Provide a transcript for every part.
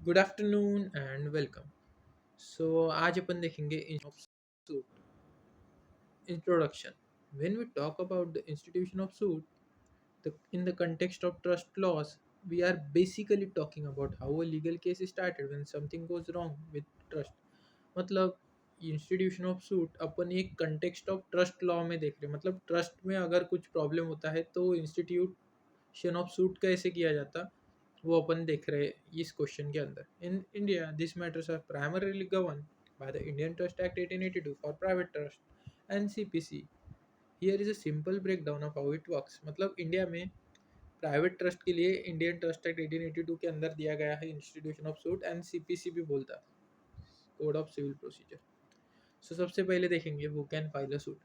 Good afternoon and welcome. आज अपन देखेंगे introduction. When we talk about the institution of suit in the context of trust laws, we are basically talking about how a legal case is started when something goes wrong with trust. मतलब institution of suit अपन एक context of trust law में देख रहे हैं। मतलब trust में अगर कुछ प्रॉब्लम होता है तो इंस्टीट्यूशन ऑफ सूट कैसे किया जाता, वो अपन देख रहे हैं इस क्वेश्चन के अंदर। In India this matters are primarily govern by the Indian trust act 1882 for private trust and CPC. Here is a simple break down of how it works. मतलब इंडिया में प्राइवेट ट्रस्ट के लिए Indian trust act 1882 के अंदर दिया गया है institution of suit, and CPC भी बोलता है, कोड ऑफ सिविल प्रोसीजर। सबसे पहले देखेंगे वो can file a suit.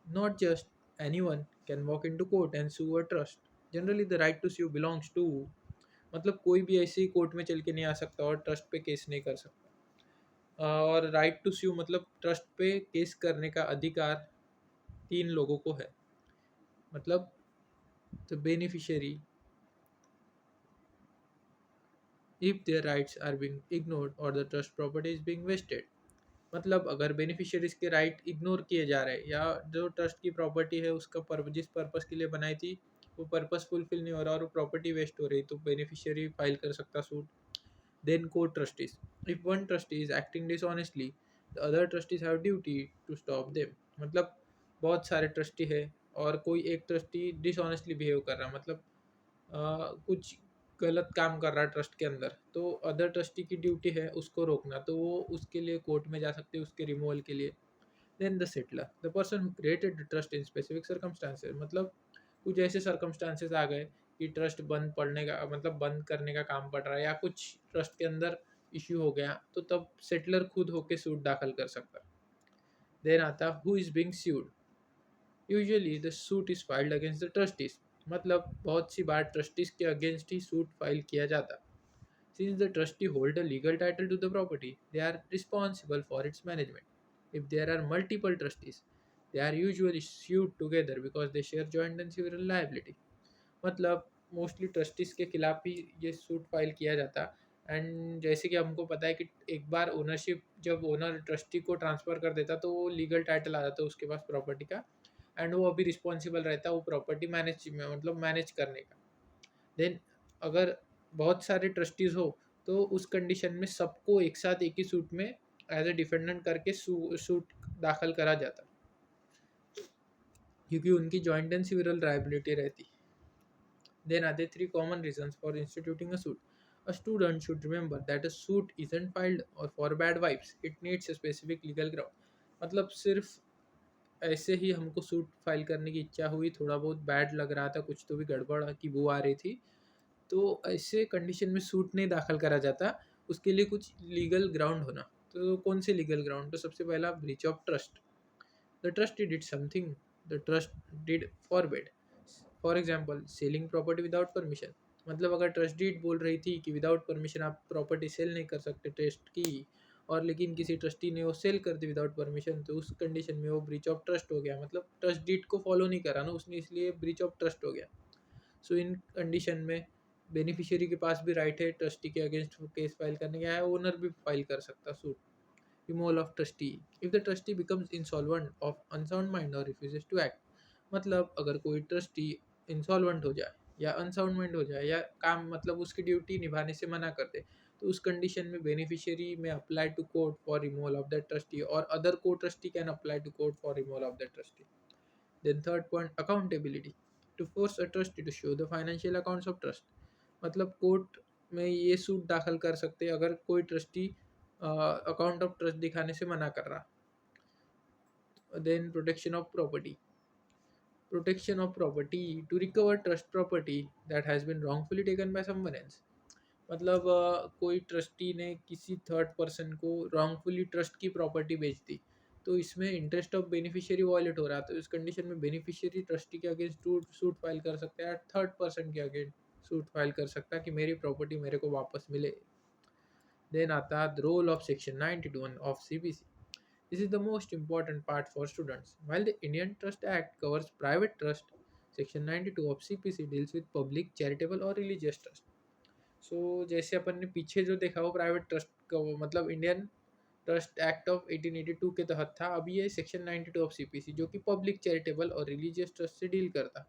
Not just any one can walk in to court and sue a trust. Generally the right to sue belongs to, मतलब कोई भी ऐसे ही कोर्ट में चल के नहीं आ सकता और ट्रस्ट पे केस नहीं कर सकता। और राइट टू sue मतलब ट्रस्ट पे केस करने का अधिकार तीन लोगों को है। मतलब the beneficiary if their rights are being ignored or the trust property is being wasted। मतलब अगर बेनिफिशियरीज के राइट इग्नोर किए जा रहे हैं या जो ट्रस्ट की प्रॉपर्टी है उसका जिस पर्पस के लिए बनाई थी वो पर्पस फुलफिल नहीं हो रहा और वो प्रॉपर्टी वेस्ट हो रही, तो बेनिफिशियरी फाइल कर सकता सूट। देन को trustees, if one trustee is acting dishonestly the other trustees have duty to stop them. मतलब बहुत सारे ट्रस्टी है और कोई एक ट्रस्टी डिसऑनेस्टली बिहेव कर रहा, मतलब कुछ गलत काम कर रहा है ट्रस्ट के अंदर, तो अदर ट्रस्टी की ड्यूटी है उसको रोकना, तो वो उसके लिए कोर्ट में जा सकते हैं उसके रिमूवल के लिए। Then the settler, the person who created the trust in specific circumstances. मतलब कुछ ऐसे सर्कमस्टांसेस आ गए कि ट्रस्ट बंद पड़ने का, मतलब बंद करने का काम पड़ रहा है या कुछ ट्रस्ट के अंदर इश्यू हो गया, तो तब सेटलर खुद होके सूट दाखिल कर सकता है। देन आता who is being sued. Usually the suit is filed against the trustees. मतलब बहुत सी बार ट्रस्टीज के अगेंस्ट ही सूट फाइल किया जाता। Since the trustee hold a legal title to the property they are responsible for its management. If there are multiple trustees they are usually sued together because they share joint and civil liability. मतलब mostly trustees के खिलाफ ही ये suit file किया जाता। And जैसे कि हमको पता है कि एक बार ओनरशिप जब ओनर ट्रस्टी को ट्रांसफ़र कर देता तो वो लीगल टाइटल आ जाता है उसके पास प्रॉपर्टी का, एंड वो अभी रिस्पॉन्सिबल रहता है वो प्रॉपर्टी मैनेज में, मतलब मैनेज करने का। देन अगर बहुत सारे ट्रस्टीज हो तो उस कंडीशन में सबको एक साथ एक ही सूट में एज ए डिफेंडेंट करके सूट दाखिल करा जाता, क्योंकि उनकी जॉइंट एंड सिविल लायबिलिटी रहती। Then are there three common reasons for instituting a suit? A student should remember that a suit isn't filed or for bad vibes. It needs a specific legal ground. मतलब सिर्फ ऐसे ही हमको suit file करने की इच्छा हुई, थोड़ा बहुत बैड लग रहा था, कुछ तो भी गड़बड़ की वो आ रही थी, तो ऐसे कंडीशन में सूट नहीं दाखिल करा जाता। उसके लिए कुछ लीगल ग्राउंड होना। तो कौन से लीगल ग्राउंड? तो सबसे पहला breach of trust. The trustee did something the trust did forbid. For example selling property without permission. मतलब अगर ट्रस्ट डीड बोल रही थी कि विदाउट परमिशन आप प्रॉपर्टी सेल नहीं कर सकते ट्रस्ट की, और लेकिन किसी ट्रस्टी ने वो सेल कर दी विदाउट परमिशन, तो उस कंडीशन में वो ब्रीच ऑफ ट्रस्ट हो गया। मतलब ट्रस्ट डीड को फॉलो नहीं करा ना उसने, इसलिए ब्रीच ऑफ ट्रस्ट हो गया। सो इन कंडीशन में बेनिफिशियरी के पास भी राइट है ट्रस्टी के अगेंस्ट केस फाइल करने का है, ओनर भी फाइल कर सकता suit. Removal of trustee, if the trustee becomes insolvent of unsound mind और रिफ्यूजेस टू एक्ट। मतलब अगर कोई ट्रस्टी इंसॉल्वेंट हो जाए या अनसाउंड माइंड हो जाए या काम, मतलब उसकी ड्यूटी निभाने से मना कर दे, तो उस कंडीशन में बेनिफिशियरी में apply to court for removal of that trustee, और अदर को trustee can apply to court for removal of that trustee. Then third point accountability, to force a trustee to show the financial accounts of trust. मतलब court में ये suit दाखिल कर सकते हैं अगर कोई ट्रस्टी अकाउंट ऑफ ट्रस्ट दिखाने से मना कर रहा। Then protection of property, protection of property to recover trust property that has been wrongfully taken by someone else. मतलब कोई ट्रस्टी ने किसी थर्ड पर्सन को रॉन्गफुली ट्रस्ट की प्रॉपर्टी बेच दी, तो इसमें इंटरेस्ट ऑफ बेनिफिशियरी वॉयलेट हो रहा, तो इस कंडीशन में बेनिफिशियरी ट्रस्टी के अगेंस्ट सूट फाइल कर सकता है, थर्ड पर्सन के अगेंस्ट सूट फाइल कर सकता है कि मेरी प्रॉपर्टी मेरे को वापस मिले। देन आता है the role of section 92 of CBC. This is the most important part for students. While the Indian Trust Act covers private trust, Section 92 of CPC deals with public, charitable, or religious trust. जैसे अपन ने पीछे जो देखा वो private trust का, वो मतलब Indian trust act of 1882 के तहत था। अभी ये सेक्शन 92 ऑफ सीपीसी जो कि पब्लिक चैरिटेबल और रिलीजियस ट्रस्ट से डील करता।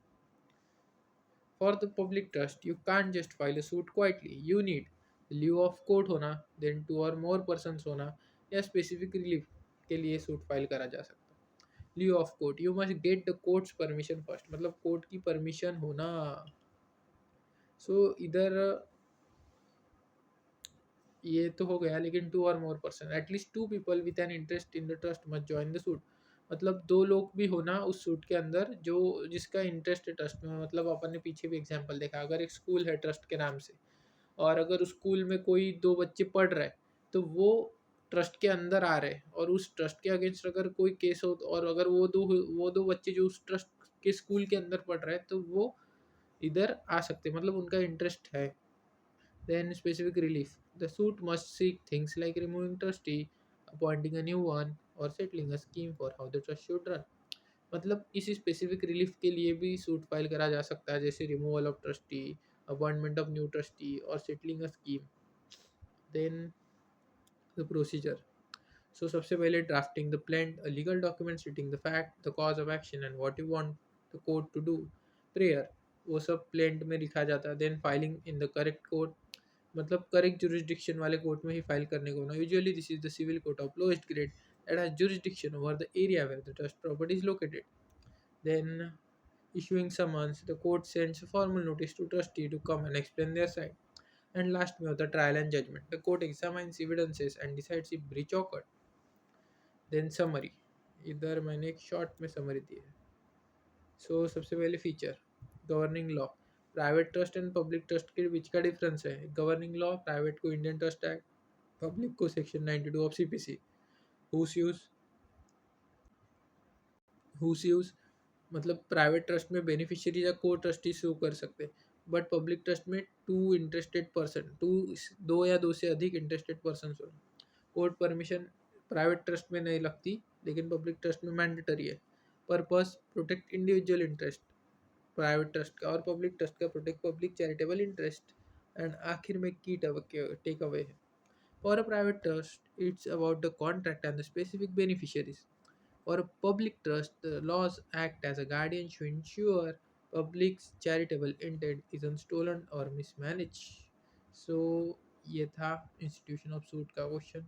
For the public trust you can't just file a suit quietly, you need leave of court होना, देन टू और मोर पर्सन्स होना, या स्पेसिफिक रिलीफ के लिए सूट फाइल करा जा सकता है। Leave of court, you must get the courts permission first, मतलब कोर्ट की परमिशन होना। इधर ये तो हो गया, लेकिन टू और more person, at least to people with an interest in the trust must join the suit. मतलब दो लोग भी होना उस सूट के अंदर जो जिसका इंटरेस्ट है ट्रस्ट में। मतलब अपन ने पीछे भी एग्जांपल देखा, अगर एक स्कूल है ट्रस्ट के नाम से, और अगर उस स्कूल में कोई दो बच्चे पढ़ रहे हैं, तो वो ट्रस्ट के अंदर आ रहे हैं, और उस ट्रस्ट के अगेंस्ट अगर कोई केस हो, और अगर वो दो बच्चे जो उस ट्रस्ट के स्कूल के अंदर पढ़ रहे हैं, तो वो इधर आ सकते हैं, मतलब उनका इंटरेस्ट है। Then specific relief. The suit must seek things like removing trustee, appointing a new one, or settling a scheme for how the trust should run. मतलब इसी स्पेसिफिक रिलीफ के लिए भी सूट फाइल करा जा सकता है, जैसे removal of trustee, appointment of new trustee, और settling a scheme. Then the procedure. सबसे पहले drafting the plan, a legal document stating the fact, the cause of action and what you want the court to do. Prayer, वो सब plaint में लिखा जाता है। Then filing in the correct court, मतलब correct jurisdiction वाले court में ही फाइल करने को होना। Usually this is the civil court of lowest grade that has jurisdiction over the area where the trust property is located. Then issuing summons, the court sends a formal notice to trustee to come and explain their side. And last में होता है trial and judgment. The court examines evidences and decides if breach occurred. Then summary, इधर मैंने एक short में summary दी है। सबसे पहले feature, governing law. Private trust and public trust के बीच का डिफरेंस है। गवर्निंग लॉ, प्राइवेट को इंडियन ट्रस्ट एक्ट, पब्लिक को section 92 of CPC. Who sues, who sues मतलब प्राइवेट ट्रस्ट में बेनिफिशियरी या को ट्रस्टी शो कर सकते हैं, बट पब्लिक ट्रस्ट में टू इंटरेस्टेड पर्सन, दो या दो से अधिक इंटरेस्टेड पर्सन हो। कोर्ट परमिशन प्राइवेट ट्रस्ट में नहीं लगती, लेकिन पब्लिक ट्रस्ट में मैंडेटरी है। Purpose, protect individual interest private trust का, और पब्लिक ट्रस्ट का protect public charitable interest. And आखिर में की टेक अवे है। For a private trust it's about the contract and the specific beneficiaries. For a public trust, the laws act as a guardian to ensure public's charitable intent isn't stolen or mismanaged. So ये था institution of suit का question.